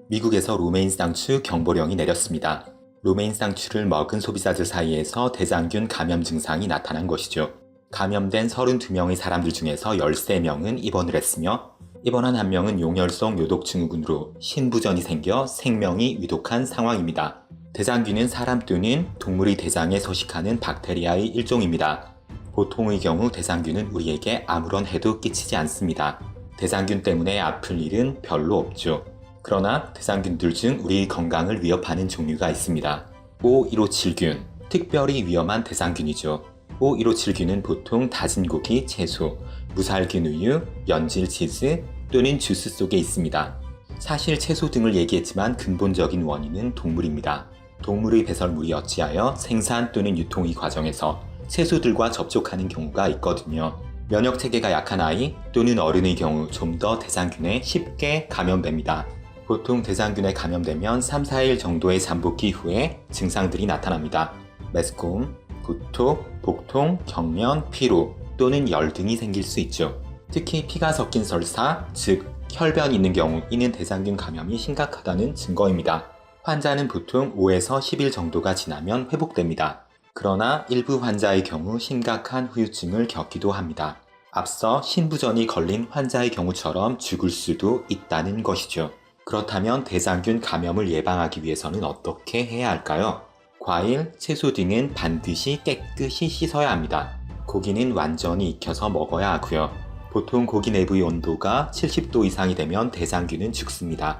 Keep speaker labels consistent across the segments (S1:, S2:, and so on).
S1: 미국에서 로메인 쌍추 경보령이 내렸습니다. 로메인 쌍추를 먹은 소비자들 사이에서 대장균 감염 증상이 나타난 것이죠. 감염된 32명의 사람들 중에서 13명은 입원을 했으며 입원한 한 명은 용혈성 요독증후군으로 신부전이 생겨 생명이 위독한 상황입니다. 대장균은 사람 또는 동물의 대장에 서식하는 박테리아의 일종입니다. 보통의 경우 대장균은 우리에게 아무런 해도 끼치지 않습니다. 대장균 때문에 아플 일은 별로 없죠. 그러나 대장균들 중 우리 건강을 위협하는 종류가 있습니다. O157균, 특별히 위험한 대장균이죠. O157균은 보통 다진 고기, 채소, 무살균 우유, 연질 치즈 또는 주스 속에 있습니다. 사실 채소 등을 얘기했지만 근본적인 원인은 동물입니다. 동물의 배설물이 어찌하여 생산 또는 유통의 과정에서 채소들과 접촉하는 경우가 있거든요. 면역체계가 약한 아이 또는 어른의 경우 좀 더 대장균에 쉽게 감염됩니다. 보통 대장균에 감염되면 3-4일 정도의 잠복기 후에 증상들이 나타납니다. 메스꺼움, 구토, 복통, 경련, 피로 또는 열 등이 생길 수 있죠. 특히 피가 섞인 설사, 즉 혈변이 있는 경우 이는 대장균 감염이 심각하다는 증거입니다. 환자는 보통 5에서 10일 정도가 지나면 회복됩니다. 그러나 일부 환자의 경우 심각한 후유증을 겪기도 합니다. 앞서 신부전이 걸린 환자의 경우처럼 죽을 수도 있다는 것이죠. 그렇다면 대장균 감염을 예방하기 위해서는 어떻게 해야 할까요? 과일, 채소 등은 반드시 깨끗이 씻어야 합니다. 고기는 완전히 익혀서 먹어야 하고요. 보통 고기 내부의 온도가 70도 이상이 되면 대장균은 죽습니다.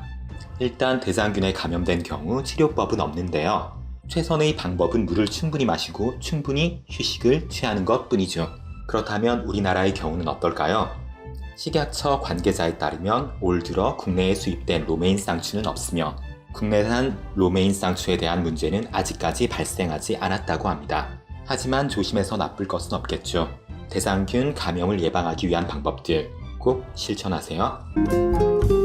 S1: 일단 대장균에 감염된 경우 치료법은 없는데요. 최선의 방법은 물을 충분히 마시고 충분히 휴식을 취하는 것 뿐이죠. 그렇다면 우리나라의 경우는 어떨까요? 식약처 관계자에 따르면 올 들어 국내에 수입된 로메인 쌍추는 없으며 국내산 로메인 쌍추에 대한 문제는 아직까지 발생하지 않았다고 합니다. 하지만 조심해서 나쁠 것은 없겠죠. 대장균 감염을 예방하기 위한 방법들 꼭 실천하세요.